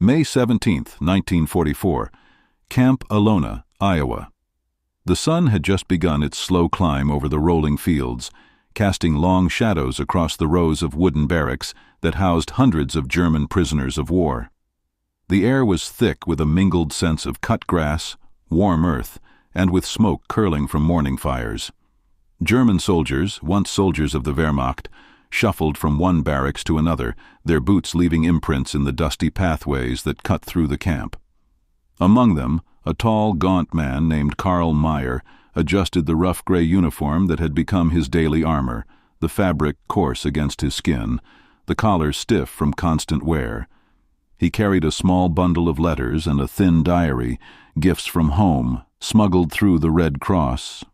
May 17, 1944, Camp Alona, Iowa. The sun had just begun its slow climb over the rolling fields, casting long shadows across the rows of wooden barracks that housed hundreds of German prisoners of war. The air was thick with a mingled sense of cut grass, warm earth, and with smoke curling from morning fires. German soldiers, once soldiers of the Wehrmacht, shuffled from one barracks to another, their boots leaving imprints in the dusty pathways that cut through the camp. Among them, a tall, gaunt man named Karl Meyer adjusted the rough gray uniform that had become his daily armor, the fabric coarse against his skin, the collar stiff from constant wear. He carried a small bundle of letters and a thin diary, gifts from home, smuggled through the Red Cross.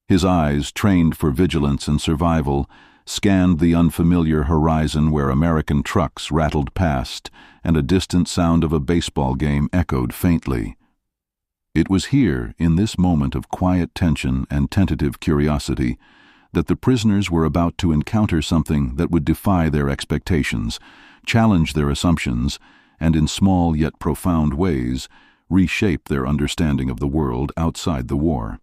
His eyes, trained for vigilance and survival, scanned the unfamiliar horizon where American trucks rattled past and a distant sound of a baseball game echoed faintly. It was here, in this moment of quiet tension and tentative curiosity, that the prisoners were about to encounter something that would defy their expectations, challenge their assumptions, and in small yet profound ways reshape their understanding of the world outside the war.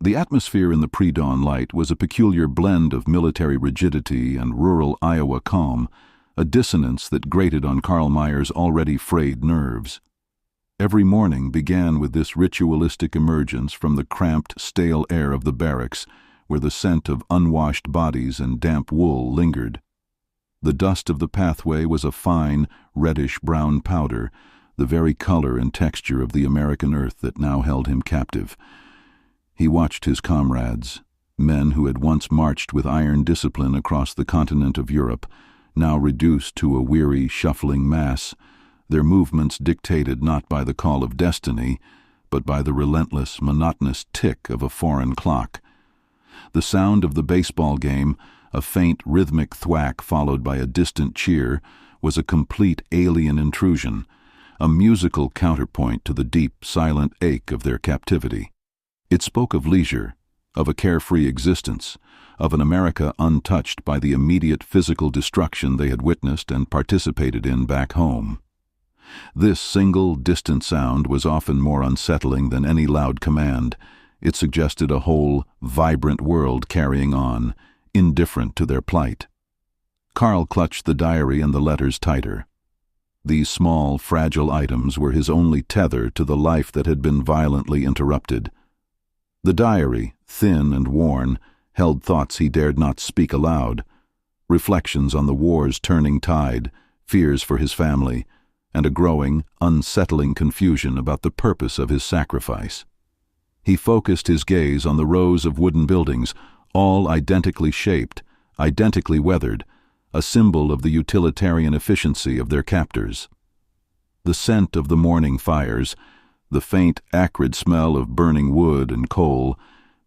The atmosphere in the pre-dawn light was a peculiar blend of military rigidity and rural Iowa calm, a dissonance that grated on Karl Meyer's already frayed nerves. Every morning began with this ritualistic emergence from the cramped, stale air of the barracks, where the scent of unwashed bodies and damp wool lingered. The dust of the pathway was a fine, reddish-brown powder, the very color and texture of the American earth that now held him captive. He watched his comrades, men who had once marched with iron discipline across the continent of Europe, now reduced to a weary, shuffling mass, their movements dictated not by the call of destiny, but by the relentless, monotonous tick of a foreign clock. The sound of the baseball game, a faint rhythmic thwack followed by a distant cheer, was a complete alien intrusion, a musical counterpoint to the deep, silent ache of their captivity. It spoke of leisure, of a carefree existence, of an America untouched by the immediate physical destruction they had witnessed and participated in back home. This single, distant sound was often more unsettling than any loud command. It suggested a whole, vibrant world carrying on, indifferent to their plight. Karl clutched the diary and the letters tighter. These small, fragile items were his only tether to the life that had been violently interrupted. The diary, thin and worn, held thoughts he dared not speak aloud, reflections on the war's turning tide, fears for his family, and a growing, unsettling confusion about the purpose of his sacrifice. He focused his gaze on the rows of wooden buildings, all identically shaped, identically weathered, a symbol of the utilitarian efficiency of their captors. The scent of the morning fires, the faint, acrid smell of burning wood and coal,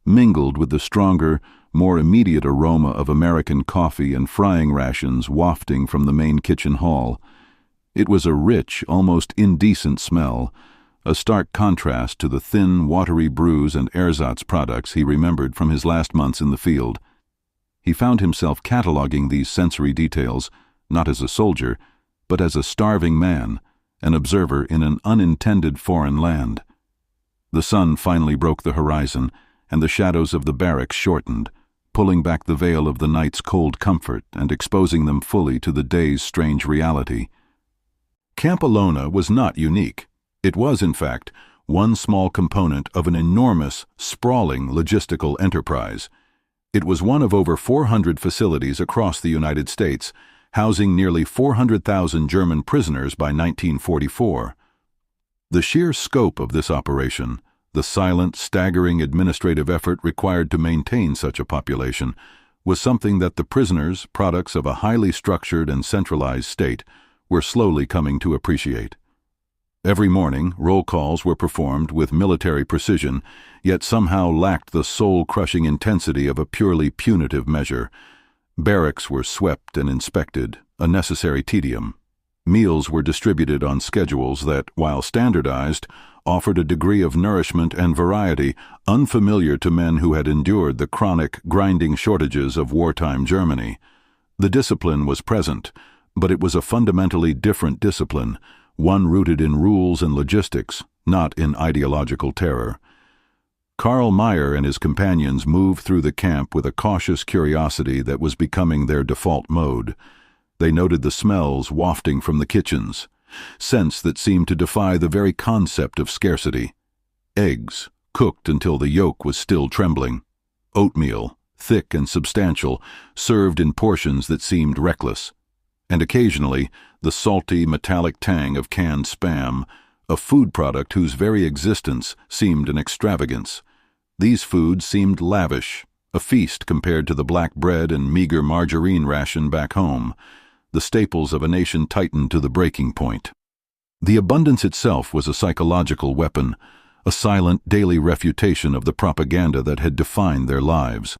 mingled with the stronger, more immediate aroma of American coffee and frying rations wafting from the main kitchen hall. It was a rich, almost indecent smell, a stark contrast to the thin, watery brews and ersatz products he remembered from his last months in the field. He found himself cataloging these sensory details, not as a soldier, but as a starving man, an observer in an unintended foreign land. The sun finally broke the horizon, and the shadows of the barracks shortened, pulling back the veil of the night's cold comfort and exposing them fully to the day's strange reality. Camp Alona was not unique. It was, in fact, one small component of an enormous, sprawling logistical enterprise. It was one of over 400 facilities across the United States, housing nearly 400,000 German prisoners by 1944. The sheer scope of this operation, the silent, staggering administrative effort required to maintain such a population, was something that the prisoners, products of a highly structured and centralized state, were slowly coming to appreciate. Every morning, roll calls were performed with military precision, yet somehow lacked the soul-crushing intensity of a purely punitive measure. Barracks were swept and inspected, a necessary tedium. Meals were distributed on schedules that, while standardized, offered a degree of nourishment and variety unfamiliar to men who had endured the chronic, grinding shortages of wartime Germany. The discipline was present, but it was a fundamentally different discipline, one rooted in rules and logistics, not in ideological terror. Karl Mayr and his companions moved through the camp with a cautious curiosity that was becoming their default mode. They noted the smells wafting from the kitchens, scents that seemed to defy the very concept of scarcity. Eggs, cooked until the yolk was still trembling. Oatmeal, thick and substantial, served in portions that seemed reckless. And occasionally, the salty, metallic tang of canned Spam, a food product whose very existence seemed an extravagance. These foods seemed lavish, a feast compared to the black bread and meager margarine ration back home, the staples of a nation tightened to the breaking point. The abundance itself was a psychological weapon, a silent daily refutation of the propaganda that had defined their lives.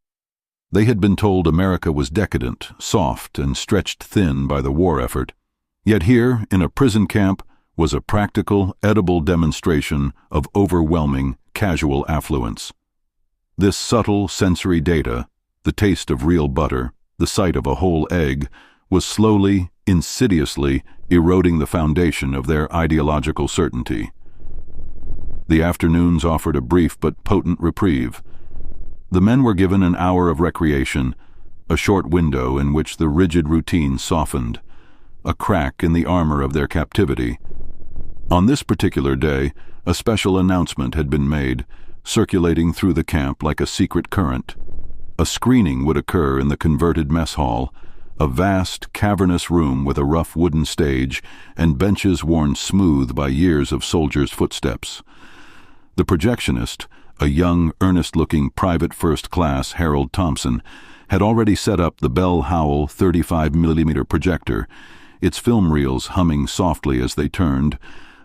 They had been told America was decadent, soft, and stretched thin by the war effort. Yet here, in a prison camp, was a practical, edible demonstration of overwhelming, casual affluence. This subtle sensory data, the taste of real butter, the sight of a whole egg, was slowly, insidiously eroding the foundation of their ideological certainty. The afternoons offered a brief but potent reprieve. The men were given an hour of recreation, a short window in which the rigid routine softened, a crack in the armor of their captivity. On this particular day, a special announcement had been made, circulating through the camp like a secret current. A screening would occur in the converted mess hall, a vast, cavernous room with a rough wooden stage and benches worn smooth by years of soldiers' footsteps. The projectionist, a young, earnest-looking private first-class Harold Thompson, had already set up the Bell Howell 35mm projector, its film reels humming softly as they turned,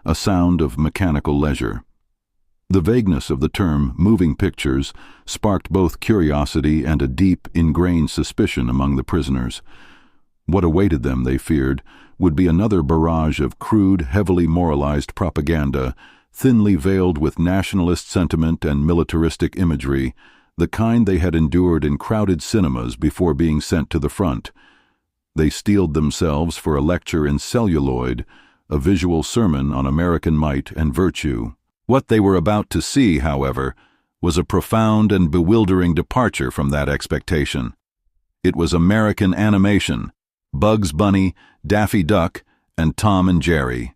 a sound of mechanical leisure. The vagueness of the term moving pictures sparked both curiosity and a deep, ingrained suspicion among the prisoners. What awaited them, they feared, would be another barrage of crude, heavily moralized propaganda, thinly veiled with nationalist sentiment and militaristic imagery, the kind they had endured in crowded cinemas before being sent to the front. They steeled themselves for a lecture in celluloid, a visual sermon on American might and virtue. What they were about to see, however, was a profound and bewildering departure from that expectation. It was American animation, Bugs Bunny, Daffy Duck, and Tom and Jerry.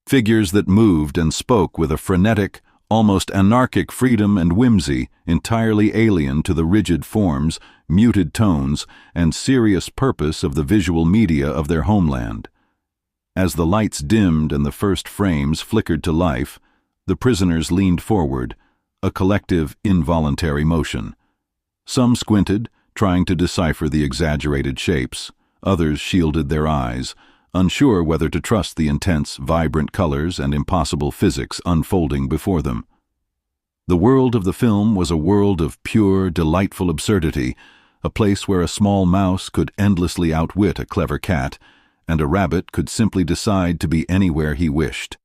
Figures that moved and spoke with a frenetic, almost anarchic freedom and whimsy entirely alien to the rigid forms, muted tones, and serious purpose of the visual media of their homeland. As the lights dimmed and the first frames flickered to life, the prisoners leaned forward, a collective, involuntary motion. Some squinted, trying to decipher the exaggerated shapes. Others shielded their eyes, unsure whether to trust the intense, vibrant colors and impossible physics unfolding before them. The world of the film was a world of pure, delightful absurdity, a place where a small mouse could endlessly outwit a clever cat, and a rabbit could simply decide to be anywhere he wished.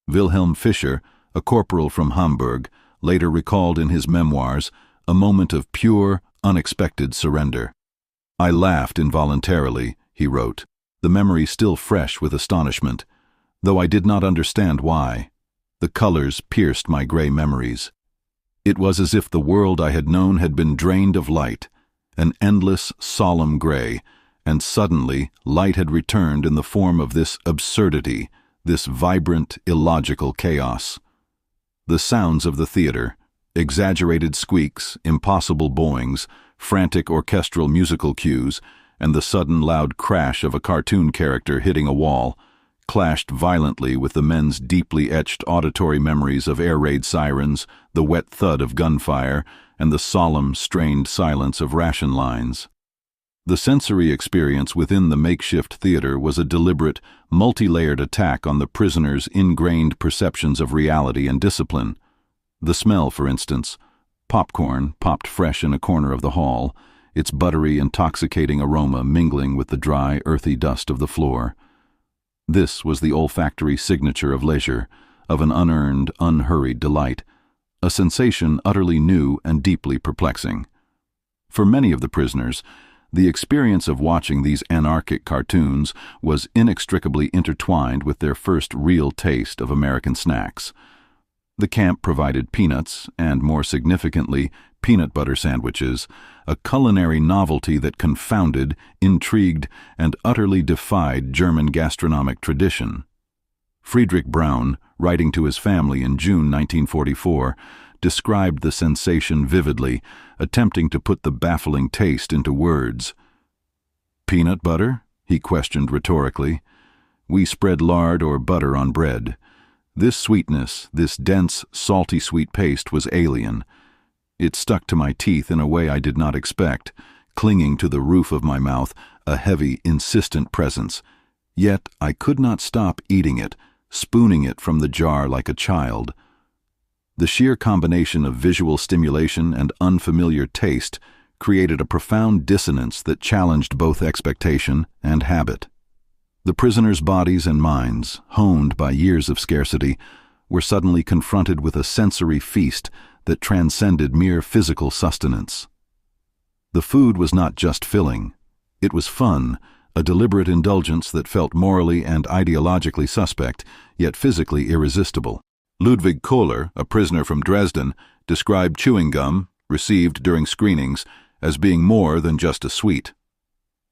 Wilhelm Fischer, a corporal from Hamburg, later recalled in his memoirs a moment of pure, unexpected surrender. "I laughed involuntarily," he wrote, the memory still fresh with astonishment, though I did not understand why. The colors pierced my gray memories. It was as if the world I had known had been drained of light, an endless, solemn gray, and suddenly light had returned in the form of this absurdity, this vibrant, illogical chaos. The sounds of the theater, exaggerated squeaks, impossible bowings, frantic orchestral musical cues, and the sudden loud crash of a cartoon character hitting a wall, clashed violently with the men's deeply etched auditory memories of air raid sirens, the wet thud of gunfire, and the solemn, strained silence of ration lines. The sensory experience within the makeshift theater was a deliberate, multi-layered attack on the prisoners' ingrained perceptions of reality and discipline. The smell, for instance, popcorn popped fresh in a corner of the hall, its buttery, intoxicating aroma mingling with the dry, earthy dust of the floor. This was the olfactory signature of leisure, of an unearned, unhurried delight, a sensation utterly new and deeply perplexing. For many of the prisoners, The experience of watching these anarchic cartoons was inextricably intertwined with their first real taste of American snacks. The camp provided peanuts and, more significantly, peanut butter sandwiches, a culinary novelty that confounded, intrigued, and utterly defied German gastronomic tradition. Friedrich Braun, writing to his family in June 1944, described the sensation vividly, attempting to put the baffling taste into words. "Peanut butter?" he questioned rhetorically. "We spread lard or butter on bread. This sweetness, this dense, salty sweet paste was alien. It stuck to my teeth in a way I did not expect, clinging to the roof of my mouth, a heavy, insistent presence. Yet I could not stop eating it, spooning it from the jar like a child." The sheer combination of visual stimulation and unfamiliar taste created a profound dissonance that challenged both expectation and habit. The prisoners' bodies and minds, honed by years of scarcity, were suddenly confronted with a sensory feast that transcended mere physical sustenance. The food was not just filling. It was fun, a deliberate indulgence that felt morally and ideologically suspect, yet physically irresistible. Ludwig Kohler, a prisoner from Dresden, described chewing gum, received during screenings, as being more than just a sweet.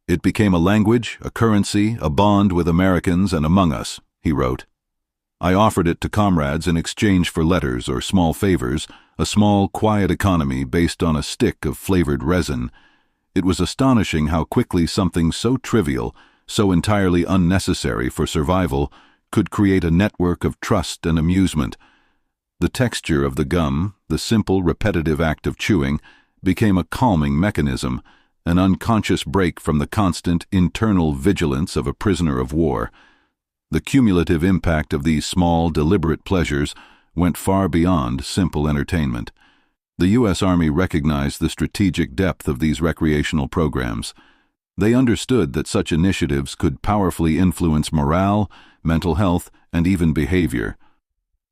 "It became a language, a currency, a bond with Americans and among us," he wrote. "I offered it to comrades in exchange for letters or small favors, a small, quiet economy based on a stick of flavored resin. It was astonishing how quickly something so trivial, so entirely unnecessary for survival, could create a network of trust and amusement. The texture of the gum, the simple, repetitive act of chewing, became a calming mechanism, an unconscious break from the constant internal vigilance of a prisoner of war. The cumulative impact of these small, deliberate pleasures went far beyond simple entertainment. The U.S. Army recognized the strategic depth of these recreational programs. They understood that such initiatives could powerfully influence morale, mental health, and even behavior.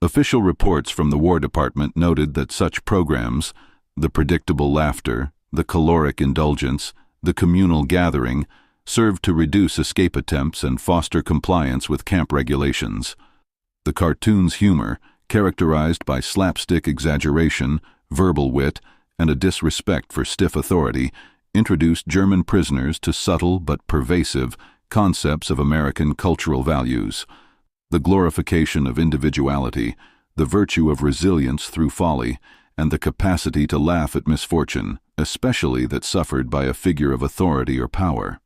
Official reports from the War Department noted that such programs, the predictable laughter, the caloric indulgence, the communal gathering, served to reduce escape attempts and foster compliance with camp regulations. The cartoon's humor, characterized by slapstick exaggeration, verbal wit, and a disrespect for stiff authority, introduced German prisoners to subtle but pervasive concepts of American cultural values. The glorification of individuality, the virtue of resilience through folly, and the capacity to laugh at misfortune, especially that suffered by a figure of authority or power.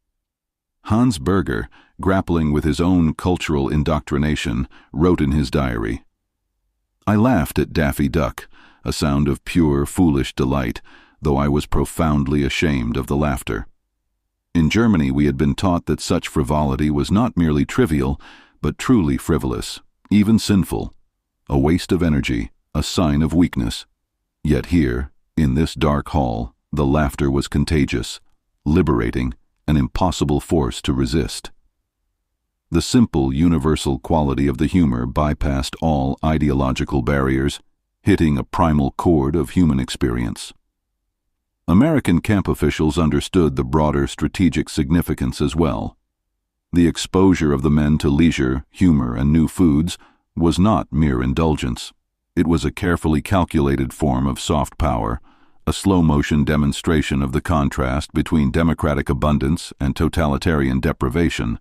Hans Berger, grappling with his own cultural indoctrination, wrote in his diary, "I laughed at Daffy Duck, a sound of pure, foolish delight, though I was profoundly ashamed of the laughter." In Germany we had been taught that such frivolity was not merely trivial, but truly frivolous, even sinful, a waste of energy, a sign of weakness. Yet here, in this dark hall, the laughter was contagious, liberating, an impossible force to resist. The simple, universal quality of the humor bypassed all ideological barriers, hitting a primal chord of human experience. American camp officials understood the broader strategic significance as well. The exposure of the men to leisure, humor, and new foods was not mere indulgence. It was a carefully calculated form of soft power, a slow-motion demonstration of the contrast between democratic abundance and totalitarian deprivation.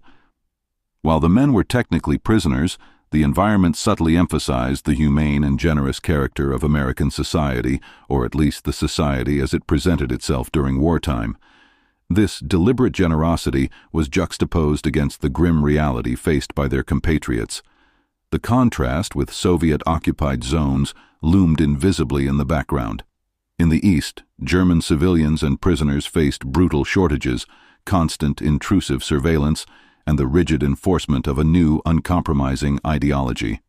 While the men were technically prisoners, the environment subtly emphasized the humane and generous character of American society, or at least the society as it presented itself during wartime. This deliberate generosity was juxtaposed against the grim reality faced by their compatriots. The contrast with Soviet-occupied zones loomed invisibly in the background. In the East, German civilians and prisoners faced brutal shortages, constant intrusive surveillance, and the rigid enforcement of a new, uncompromising ideology.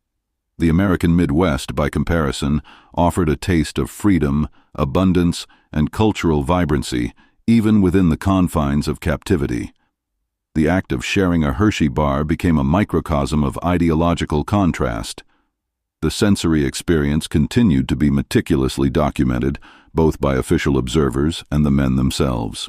The American Midwest, by comparison, offered a taste of freedom, abundance, and cultural vibrancy, even within the confines of captivity. The act of sharing a Hershey bar became a microcosm of ideological contrast. The sensory experience continued to be meticulously documented, both by official observers and the men themselves.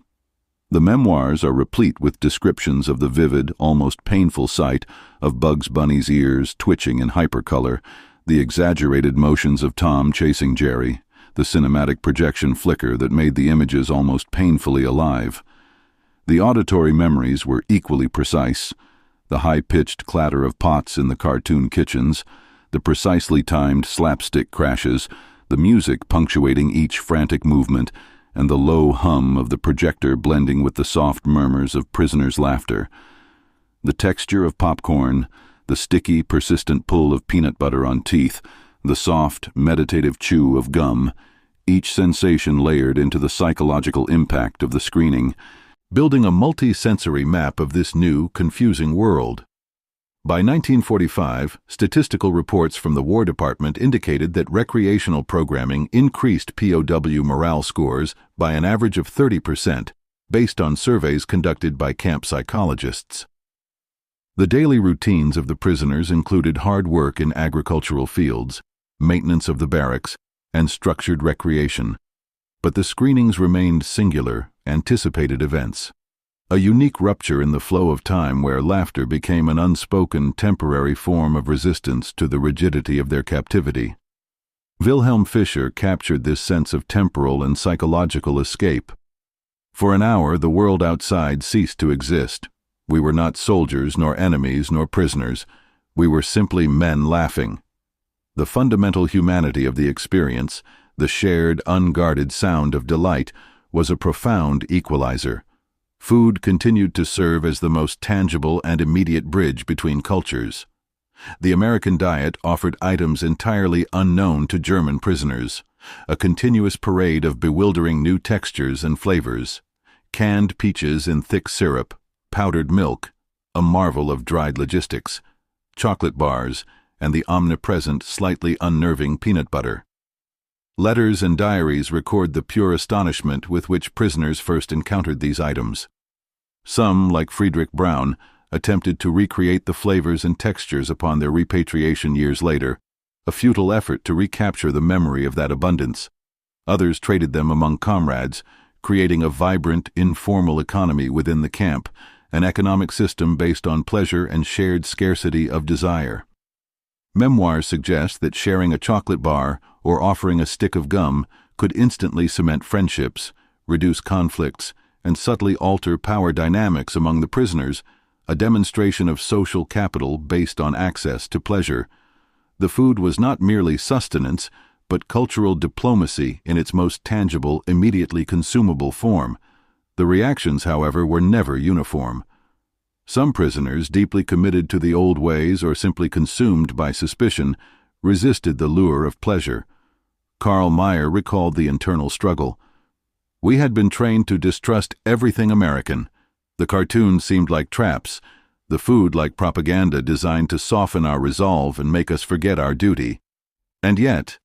The memoirs are replete with descriptions of the vivid, almost painful sight of Bugs Bunny's ears twitching in hypercolor, the exaggerated motions of Tom chasing Jerry, the cinematic projection flicker that made the images almost painfully alive. The auditory memories were equally precise. The high-pitched clatter of pots in the cartoon kitchens, the precisely timed slapstick crashes, the music punctuating each frantic movement, and the low hum of the projector blending with the soft murmurs of prisoners' laughter. The texture of popcorn, the sticky, persistent pull of peanut butter on teeth, the soft, meditative chew of gum, each sensation layered into the psychological impact of the screening, building a multi-sensory map of this new, confusing world. By 1945, statistical reports from the War Department indicated that recreational programming increased POW morale scores by an average of 30%, based on surveys conducted by camp psychologists. The daily routines of the prisoners included hard work in agricultural fields, maintenance of the barracks, and structured recreation. But the screenings remained singular, anticipated events. A unique rupture in the flow of time where laughter became an unspoken, temporary form of resistance to the rigidity of their captivity. Wilhelm Fischer captured this sense of temporal and psychological escape. For an hour, the world outside ceased to exist. We were not soldiers, nor enemies, nor prisoners. We were simply men laughing. The fundamental humanity of the experience, the shared, unguarded sound of delight, was a profound equalizer. Food continued to serve as the most tangible and immediate bridge between cultures. The American diet offered items entirely unknown to German prisoners, a continuous parade of bewildering new textures and flavors. Canned peaches in thick syrup, powdered milk, a marvel of dried logistics, chocolate bars, and the omnipresent, slightly unnerving peanut butter. Letters and diaries record the pure astonishment with which prisoners first encountered these items. Some, like Friedrich Braun, attempted to recreate the flavors and textures upon their repatriation years later, a futile effort to recapture the memory of that abundance. Others traded them among comrades, creating a vibrant, informal economy within the camp, an economic system based on pleasure and shared scarcity of desire. Memoirs suggest that sharing a chocolate bar or offering a stick of gum could instantly cement friendships, reduce conflicts, and subtly alter power dynamics among the prisoners, a demonstration of social capital based on access to pleasure. The food was not merely sustenance, but cultural diplomacy in its most tangible, immediately consumable form. The reactions, however, were never uniform. Some prisoners, deeply committed to the old ways or simply consumed by suspicion, resisted the lure of pleasure. Karl Mayr recalled the internal struggle. "We had been trained to distrust everything American. The cartoons seemed like traps, the food like propaganda designed to soften our resolve and make us forget our duty. And yet,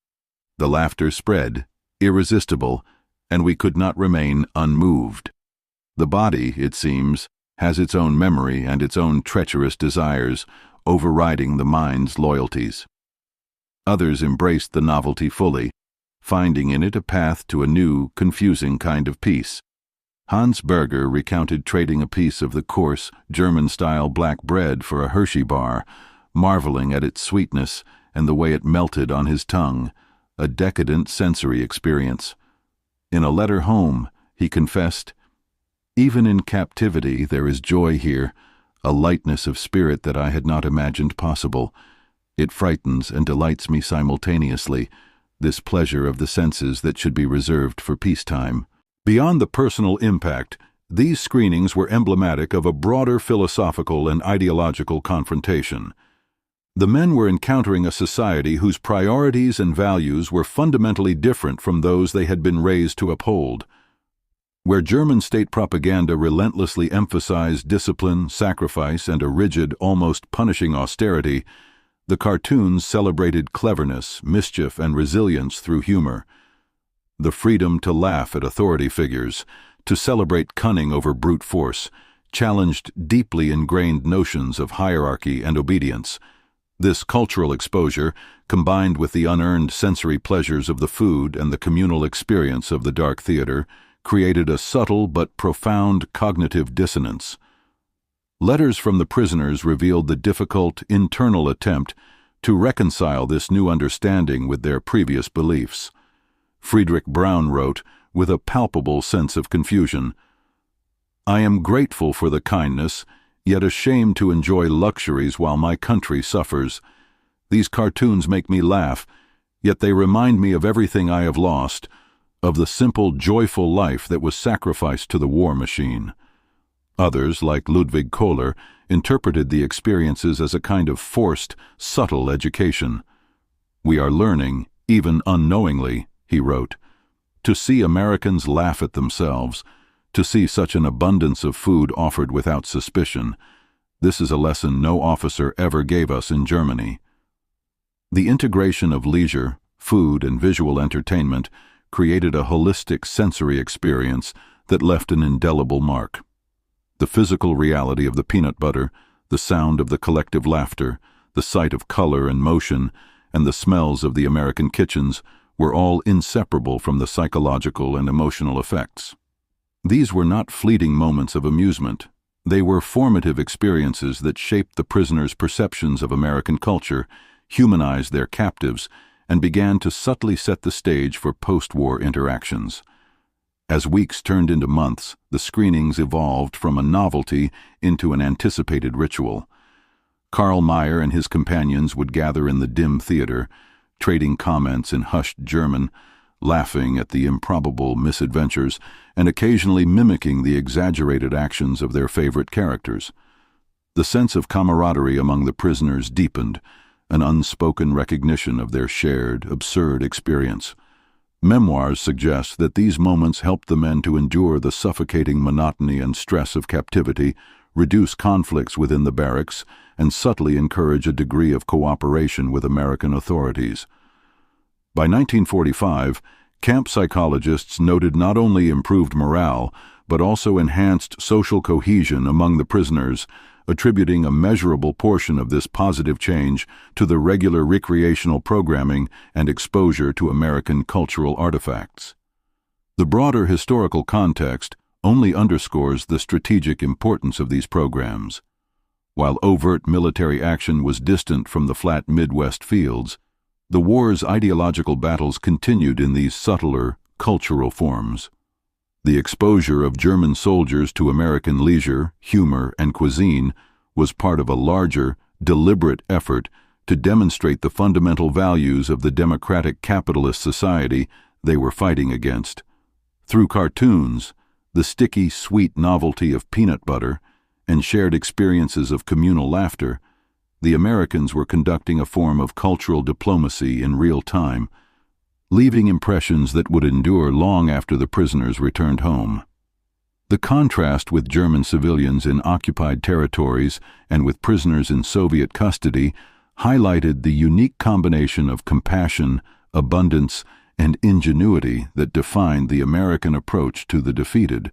the laughter spread, irresistible, and we could not remain unmoved. The body, it seems, has its own memory and its own treacherous desires, overriding the mind's loyalties." Others embraced the novelty fully, finding in it a path to a new, confusing kind of peace. Hans Berger recounted trading a piece of the coarse, German-style black bread for a Hershey bar, marveling at its sweetness and the way it melted on his tongue, a decadent sensory experience. In a letter home, he confessed, "Even in captivity there is joy here, a lightness of spirit that I had not imagined possible. It frightens and delights me simultaneously, this pleasure of the senses that should be reserved for peacetime." Beyond the personal impact, these screenings were emblematic of a broader philosophical and ideological confrontation. The men were encountering a society whose priorities and values were fundamentally different from those they had been raised to uphold. Where German state propaganda relentlessly emphasized discipline, sacrifice, and a rigid, almost punishing austerity, the cartoons celebrated cleverness, mischief, and resilience through humor. The freedom to laugh at authority figures, to celebrate cunning over brute force, challenged deeply ingrained notions of hierarchy and obedience. This cultural exposure, combined with the unearned sensory pleasures of the food and the communal experience of the dark theater, created a subtle but profound cognitive dissonance. Letters from the prisoners revealed the difficult internal attempt to reconcile this new understanding with their previous beliefs. Friedrich Brown wrote, with a palpable sense of confusion, "I am grateful for the kindness, yet ashamed to enjoy luxuries while my country suffers. These cartoons make me laugh, yet they remind me of everything I have lost, of the simple, joyful life that was sacrificed to the war machine." Others, like Ludwig Kohler, interpreted the experiences as a kind of forced, subtle education. "We are learning, even unknowingly," he wrote, "to see Americans laugh at themselves, to see such an abundance of food offered without suspicion. This is a lesson no officer ever gave us in Germany." The integration of leisure, food, and visual entertainment created a holistic sensory experience that left an indelible mark. The physical reality of the peanut butter, the sound of the collective laughter, the sight of color and motion, and the smells of the American kitchens were all inseparable from the psychological and emotional effects. These were not fleeting moments of amusement. They were formative experiences that shaped the prisoners' perceptions of American culture, humanized their captives, and began to subtly set the stage for post-war interactions. As weeks turned into months, the screenings evolved from a novelty into an anticipated ritual. Karl Mayr and his companions would gather in the dim theater, trading comments in hushed German, laughing at the improbable misadventures, and occasionally mimicking the exaggerated actions of their favorite characters. The sense of camaraderie among the prisoners deepened, an unspoken recognition of their shared, absurd experience. Memoirs suggest that these moments helped the men to endure the suffocating monotony and stress of captivity, reduce conflicts within the barracks, and subtly encourage a degree of cooperation with American authorities. By 1945, camp psychologists noted not only improved morale, but also enhanced social cohesion among the prisoners, attributing a measurable portion of this positive change to the regular recreational programming and exposure to American cultural artifacts. The broader historical context only underscores the strategic importance of these programs. While overt military action was distant from the flat Midwest fields, the war's ideological battles continued in these subtler, cultural forms. The exposure of German soldiers to American leisure, humor, and cuisine was part of a larger, deliberate effort to demonstrate the fundamental values of the democratic capitalist society they were fighting against. Through cartoons, the sticky, sweet novelty of peanut butter, and shared experiences of communal laughter, the Americans were conducting a form of cultural diplomacy in real time, leaving impressions that would endure long after the prisoners returned home. The contrast with German civilians in occupied territories and with prisoners in Soviet custody highlighted the unique combination of compassion, abundance, and ingenuity that defined the American approach to the defeated.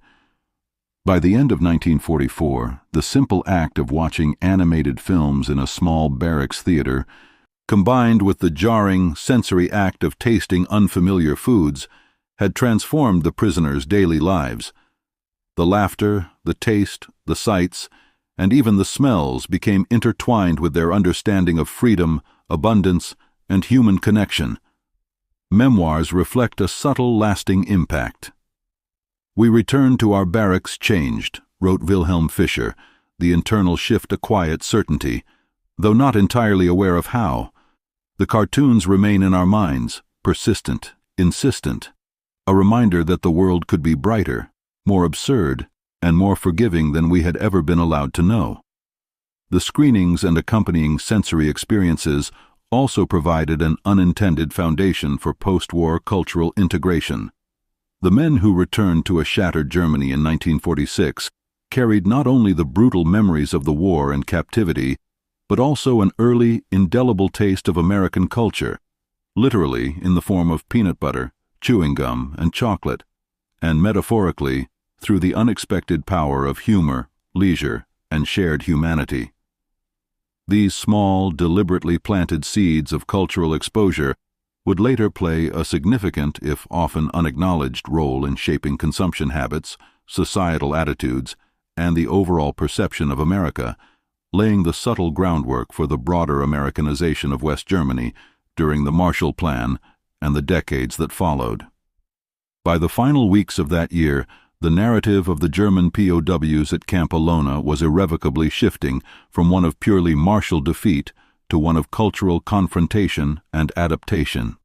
By the end of 1944, the simple act of watching animated films in a small barracks theater, combined with the jarring, sensory act of tasting unfamiliar foods, had transformed the prisoners' daily lives. The laughter, the taste, the sights, and even the smells became intertwined with their understanding of freedom, abundance, and human connection. Memoirs reflect a subtle, lasting impact. "We returned to our barracks changed," wrote Wilhelm Fischer, the internal shift a quiet certainty, though not entirely aware of how. The cartoons remain in our minds, persistent, insistent, a reminder that the world could be brighter, more absurd, and more forgiving than we had ever been allowed to know. The screenings and accompanying sensory experiences also provided an unintended foundation for post-war cultural integration. The men who returned to a shattered Germany in 1946 carried not only the brutal memories of the war and captivity, but also an early, indelible taste of American culture, literally in the form of peanut butter, chewing gum, and chocolate, and metaphorically through the unexpected power of humor, leisure, and shared humanity. These small, deliberately planted seeds of cultural exposure would later play a significant, if often unacknowledged, role in shaping consumption habits, societal attitudes, and the overall perception of America, laying the subtle groundwork for the broader Americanization of West Germany during the Marshall Plan and the decades that followed. By the final weeks of that year, the narrative of the German POWs at Camp Alona was irrevocably shifting from one of purely martial defeat to one of cultural confrontation and adaptation.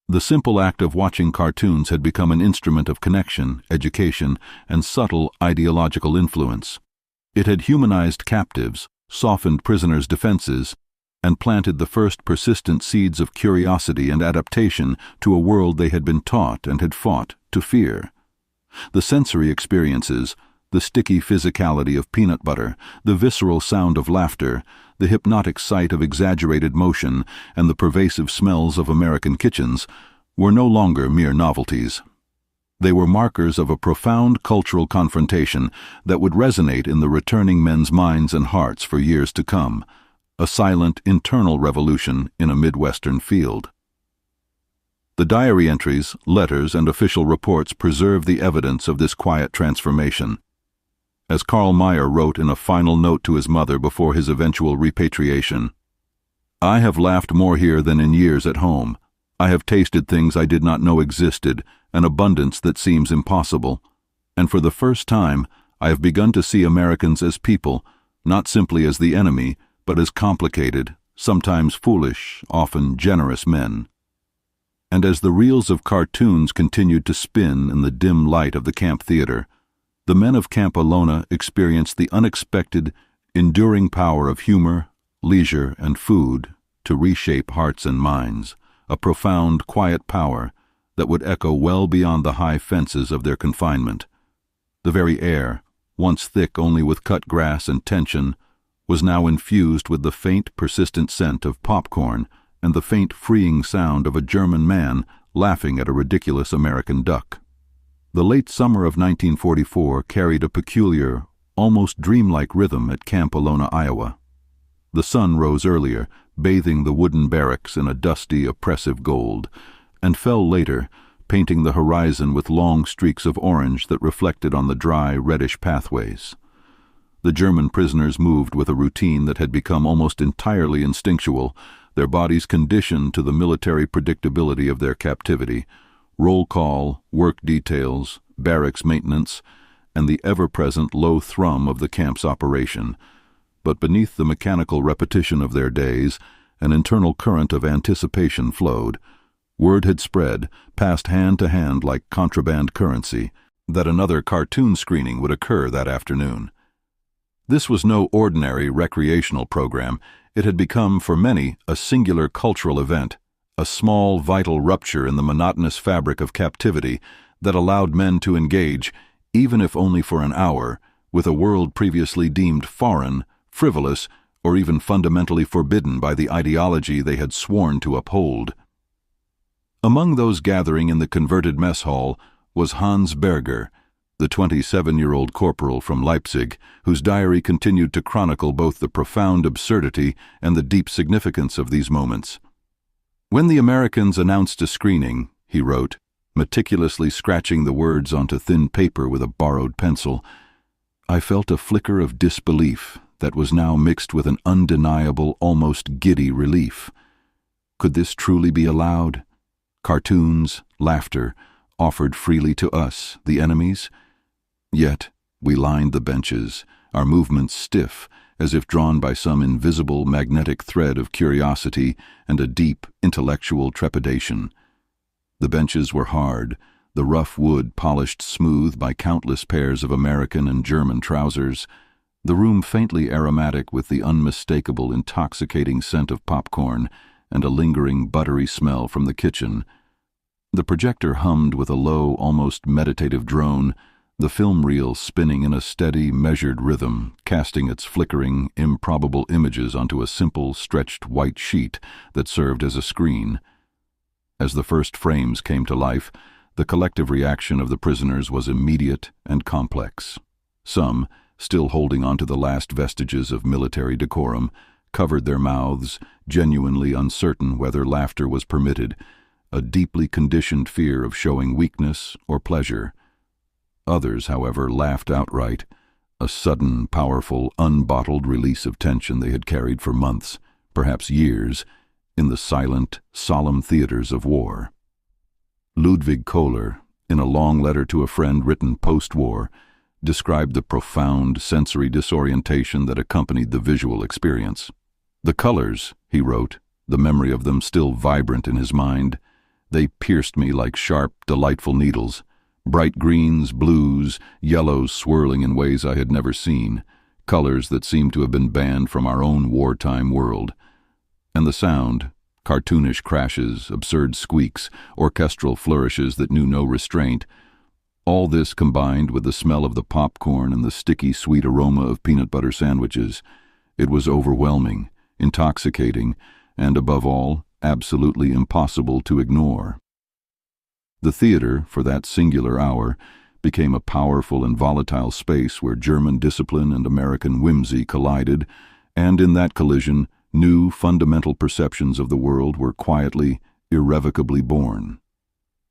The simple act of watching cartoons had become an instrument of connection, education, and subtle ideological influence. It had humanized captives, softened prisoners' defenses, and planted the first persistent seeds of curiosity and adaptation to a world they had been taught and had fought to fear. The sensory experiences, the sticky physicality of peanut butter, the visceral sound of laughter, the hypnotic sight of exaggerated motion, and the pervasive smells of American kitchens were no longer mere novelties. They were markers of a profound cultural confrontation that would resonate in the returning men's minds and hearts for years to come, a silent internal revolution in a Midwestern field. The diary entries, letters, and official reports preserve the evidence of this quiet transformation. As Karl Mayr wrote in a final note to his mother before his eventual repatriation, "I have laughed more here than in years at home. I have tasted things I did not know existed, an abundance that seems impossible. And for the first time, I have begun to see Americans as people, not simply as the enemy, but as complicated, sometimes foolish, often generous men." And as the reels of cartoons continued to spin in the dim light of the camp theater, the men of Camp Alona experienced the unexpected, enduring power of humor, leisure, and food to reshape hearts and minds, a profound, quiet power that would echo well beyond the high fences of their confinement. The very air, once thick only with cut grass and tension, was now infused with the faint, persistent scent of popcorn and the faint, freeing sound of a German man laughing at a ridiculous American duck. The late summer of 1944 carried a peculiar, almost dreamlike rhythm at Camp Alona, Iowa. The sun rose earlier, bathing the wooden barracks in a dusty, oppressive gold, and fell later, painting the horizon with long streaks of orange that reflected on the dry, reddish pathways. The German prisoners moved with a routine that had become almost entirely instinctual, their bodies conditioned to the military predictability of their captivity: roll call, work details, barracks maintenance, and the ever-present low thrum of the camp's operation. But beneath the mechanical repetition of their days, an internal current of anticipation flowed. Word had spread, passed hand to hand like contraband currency, that another cartoon screening would occur that afternoon. This was no ordinary recreational program. It had become, for many, a singular cultural event, a small, vital rupture in the monotonous fabric of captivity that allowed men to engage, even if only for an hour, with a world previously deemed foreign, frivolous, or even fundamentally forbidden by the ideology they had sworn to uphold. Among those gathering in the converted mess hall was Hans Berger, the 27-year-old corporal from Leipzig, whose diary continued to chronicle both the profound absurdity and the deep significance of these moments. "When the Americans announced a screening," he wrote, meticulously scratching the words onto thin paper with a borrowed pencil, "I felt a flicker of disbelief that was now mixed with an undeniable, almost giddy relief. Could this truly be allowed? Cartoons, laughter, offered freely to us, the enemies? Yet we lined the benches, our movements stiff, as if drawn by some invisible magnetic thread of curiosity and a deep intellectual trepidation. The benches were hard, the rough wood polished smooth by countless pairs of American and German trousers, the room faintly aromatic with the unmistakable intoxicating scent of popcorn and a lingering buttery smell from the kitchen. The projector hummed with a low, almost meditative drone, the film reel spinning in a steady, measured rhythm, casting its flickering, improbable images onto a simple, stretched white sheet that served as a screen. As the first frames came to life, the collective reaction of the prisoners was immediate and complex. Some, still holding on to the last vestiges of military decorum, covered their mouths, genuinely uncertain whether laughter was permitted, a deeply conditioned fear of showing weakness or pleasure. Others, however, laughed outright, a sudden, powerful, unbottled release of tension they had carried for months, perhaps years, in the silent, solemn theaters of war. Ludwig Kohler, in a long letter to a friend written post-war, described the profound sensory disorientation that accompanied the visual experience. "The colors," he wrote, the memory of them still vibrant in his mind, "they pierced me like sharp, delightful needles. Bright greens, blues, yellows swirling in ways I had never seen, colors that seemed to have been banned from our own wartime world. And the sound, cartoonish crashes, absurd squeaks, orchestral flourishes that knew no restraint, all this combined with the smell of the popcorn and the sticky, sweet aroma of peanut butter sandwiches. It was overwhelming, intoxicating, and above all, absolutely impossible to ignore." The theater, for that singular hour, became a powerful and volatile space where German discipline and American whimsy collided, and in that collision, new fundamental perceptions of the world were quietly, irrevocably born.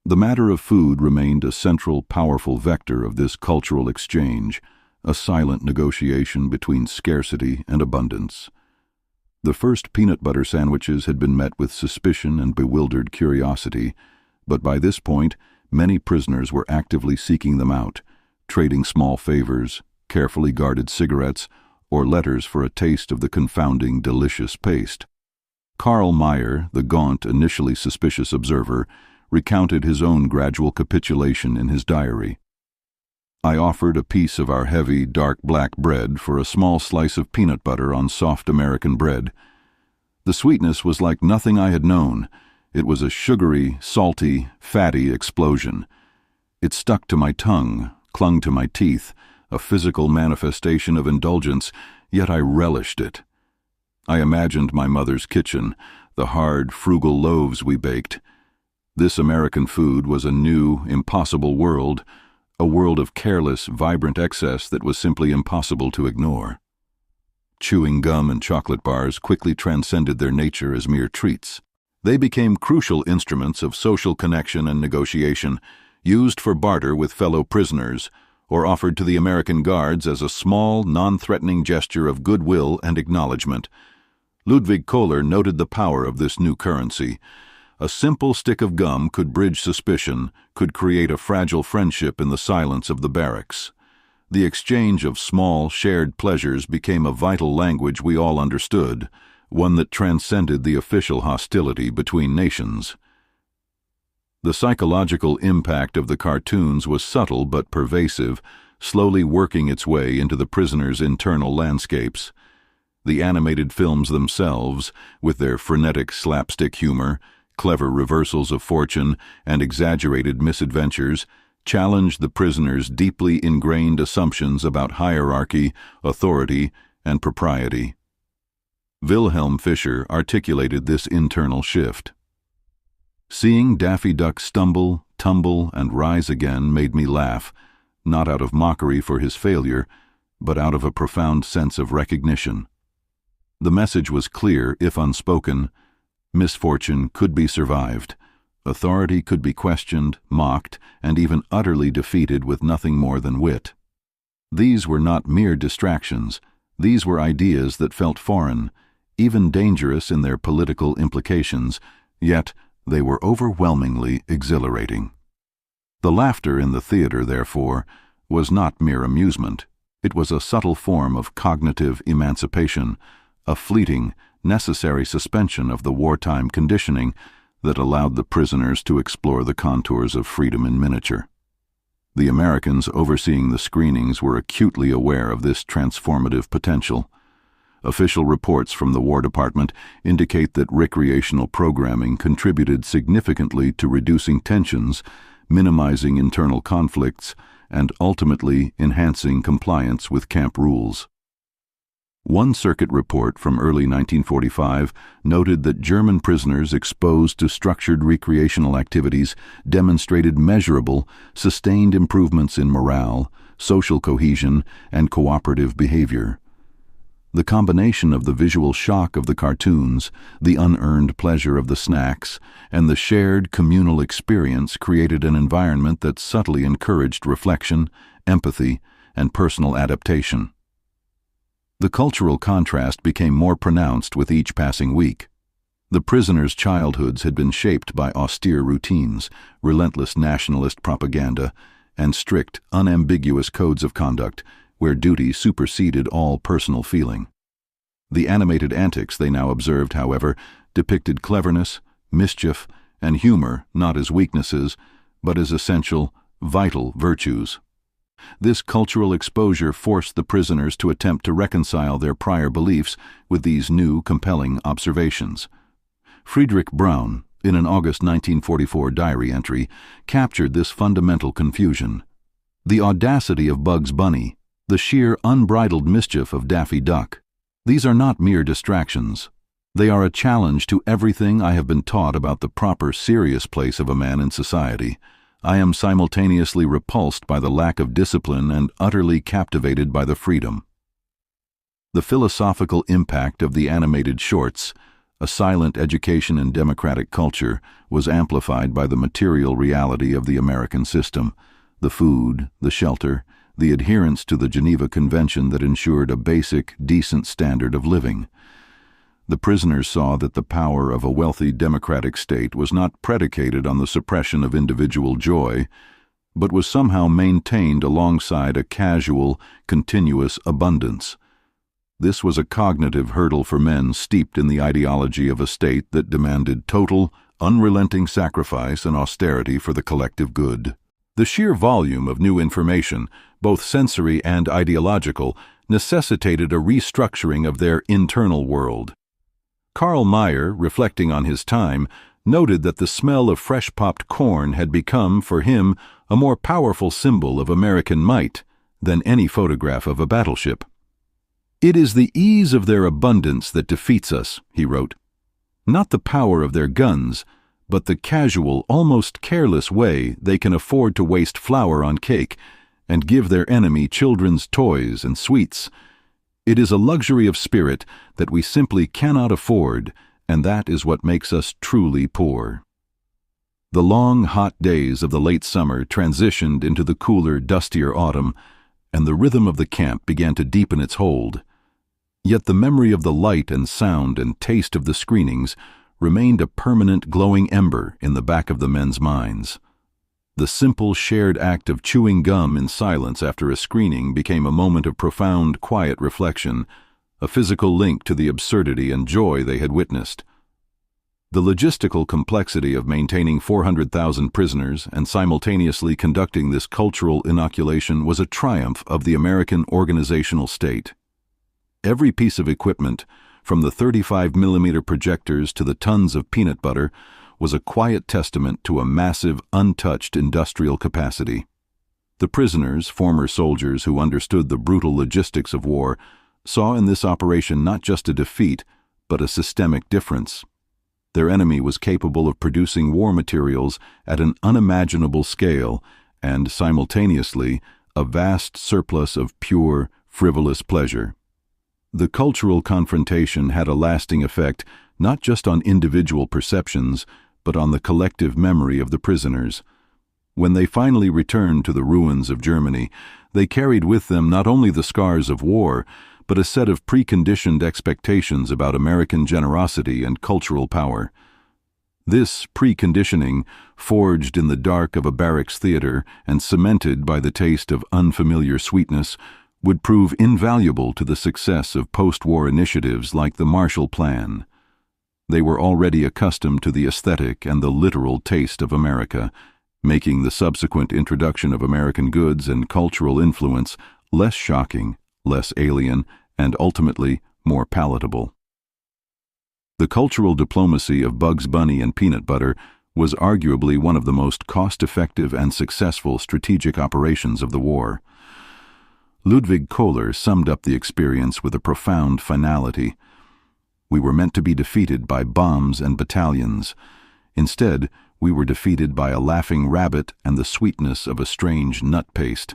The matter of food remained a central, powerful vector of this cultural exchange, a silent negotiation between scarcity and abundance. The first peanut butter sandwiches had been met with suspicion and bewildered curiosity, but by this point, many prisoners were actively seeking them out, trading small favors, carefully guarded cigarettes, or letters for a taste of the confounding, delicious paste. Karl Meyer, the gaunt, initially suspicious observer, recounted his own gradual capitulation in his diary. "I offered a piece of our heavy, dark black bread for a small slice of peanut butter on soft American bread. The sweetness was like nothing I had known. It was a sugary, salty, fatty explosion. It stuck to my tongue, clung to my teeth, a physical manifestation of indulgence, yet I relished it. I imagined my mother's kitchen, the hard, frugal loaves we baked. This American food was a new, impossible world, a world of careless, vibrant excess that was simply impossible to ignore." Chewing gum and chocolate bars quickly transcended their nature as mere treats. They became crucial instruments of social connection and negotiation, used for barter with fellow prisoners, or offered to the American guards as a small, non-threatening gesture of goodwill and acknowledgement. Ludwig Kohler noted the power of this new currency. A simple stick of gum could bridge suspicion, could create a fragile friendship in the silence of the barracks. The exchange of small, shared pleasures became a vital language we all understood, one that transcended the official hostility between nations. The psychological impact of the cartoons was subtle but pervasive, slowly working its way into the prisoners' internal landscapes. The animated films themselves, with their frenetic slapstick humor, clever reversals of fortune, and exaggerated misadventures, challenged the prisoners' deeply ingrained assumptions about hierarchy, authority, and propriety. Wilhelm Fischer articulated this internal shift. "Seeing Daffy Duck stumble, tumble, and rise again made me laugh, not out of mockery for his failure, but out of a profound sense of recognition." The message was clear, if unspoken. Misfortune could be survived. Authority could be questioned, mocked, and even utterly defeated with nothing more than wit. These were not mere distractions. These were ideas that felt foreign, even dangerous in their political implications, yet they were overwhelmingly exhilarating. The laughter in the theater, therefore, was not mere amusement. It was a subtle form of cognitive emancipation, a fleeting, necessary suspension of the wartime conditioning that allowed the prisoners to explore the contours of freedom in miniature. The Americans overseeing the screenings were acutely aware of this transformative potential. Official reports from the War Department indicate that recreational programming contributed significantly to reducing tensions, minimizing internal conflicts, and ultimately enhancing compliance with camp rules. One circuit report from early 1945 noted that German prisoners exposed to structured recreational activities demonstrated measurable, sustained improvements in morale, social cohesion, and cooperative behavior. The combination of the visual shock of the cartoons, the unearned pleasure of the snacks, and the shared communal experience created an environment that subtly encouraged reflection, empathy, and personal adaptation. The cultural contrast became more pronounced with each passing week. The prisoners' childhoods had been shaped by austere routines, relentless nationalist propaganda, and strict, unambiguous codes of conduct, where duty superseded all personal feeling. The animated antics they now observed, however, depicted cleverness, mischief, and humor not as weaknesses, but as essential, vital virtues. This cultural exposure forced the prisoners to attempt to reconcile their prior beliefs with these new, compelling observations. Friedrich Braun, in an August 1944 diary entry, captured this fundamental confusion. The audacity of Bugs Bunny, the sheer unbridled mischief of Daffy Duck. These are not mere distractions. They are a challenge to everything I have been taught about the proper, serious place of a man in society. I am simultaneously repulsed by the lack of discipline and utterly captivated by the freedom. The philosophical impact of the animated shorts, a silent education in democratic culture, was amplified by the material reality of the American system, the food, the shelter, the adherence to the Geneva Convention that ensured a basic, decent standard of living. The prisoners saw that the power of a wealthy democratic state was not predicated on the suppression of individual joy, but was somehow maintained alongside a casual, continuous abundance. This was a cognitive hurdle for men steeped in the ideology of a state that demanded total, unrelenting sacrifice and austerity for the collective good. The sheer volume of new information, both sensory and ideological, necessitated a restructuring of their internal world. Karl Mayr, reflecting on his time, noted that the smell of fresh-popped corn had become, for him, a more powerful symbol of American might than any photograph of a battleship. "It is the ease of their abundance that defeats us," he wrote. "Not the power of their guns, but the casual, almost careless way they can afford to waste flour on cake and give their enemy children's toys and sweets. It is a luxury of spirit that we simply cannot afford, and that is what makes us truly poor." The long, hot days of the late summer transitioned into the cooler, dustier autumn, and the rhythm of the camp began to deepen its hold. Yet the memory of the light and sound and taste of the screenings remained a permanent glowing ember in the back of the men's minds. The simple shared act of chewing gum in silence after a screening became a moment of profound, quiet reflection, a physical link to the absurdity and joy they had witnessed. The logistical complexity of maintaining 400,000 prisoners and simultaneously conducting this cultural inoculation was a triumph of the American organizational state. Every piece of equipment, from the 35mm projectors to the tons of peanut butter, was a quiet testament to a massive, untouched industrial capacity. The prisoners, former soldiers who understood the brutal logistics of war, saw in this operation not just a defeat, but a systemic difference. Their enemy was capable of producing war materials at an unimaginable scale and, simultaneously, a vast surplus of pure, frivolous pleasure. The cultural confrontation had a lasting effect not just on individual perceptions, but on the collective memory of the prisoners. When they finally returned to the ruins of Germany, they carried with them not only the scars of war, but a set of preconditioned expectations about American generosity and cultural power. This preconditioning, forged in the dark of a barracks theater and cemented by the taste of unfamiliar sweetness, would prove invaluable to the success of post-war initiatives like the Marshall Plan. They were already accustomed to the aesthetic and the literal taste of America, making the subsequent introduction of American goods and cultural influence less shocking, less alien, and ultimately more palatable. The cultural diplomacy of Bugs Bunny and peanut butter was arguably one of the most cost-effective and successful strategic operations of the war. Ludwig Kohler summed up the experience with a profound finality. "We were meant to be defeated by bombs and battalions. Instead, we were defeated by a laughing rabbit and the sweetness of a strange nut paste.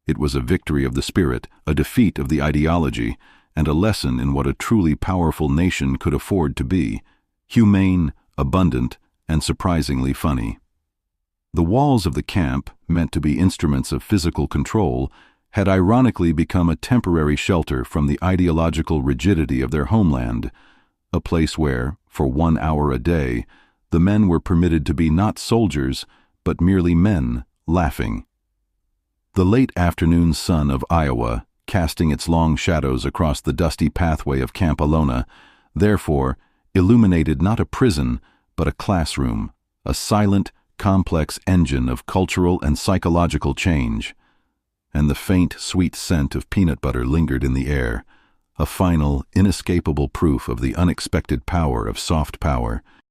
It was a victory of the spirit, a defeat of the ideology, and a lesson in what a truly powerful nation could afford to be: humane, abundant, and surprisingly funny. The walls of the camp, meant to be instruments of physical control, had ironically become a temporary shelter from the ideological rigidity of their homeland, a place where, for 1 hour a day, the men were permitted to be not soldiers, but merely men, laughing. The late afternoon sun of Iowa, casting its long shadows across the dusty pathway of Camp Alona, therefore illuminated not a prison, but a classroom, a silent, complex engine of cultural and psychological change. And the faint, sweet scent of peanut butter lingered in the air, a final, inescapable proof of the unexpected power of soft power.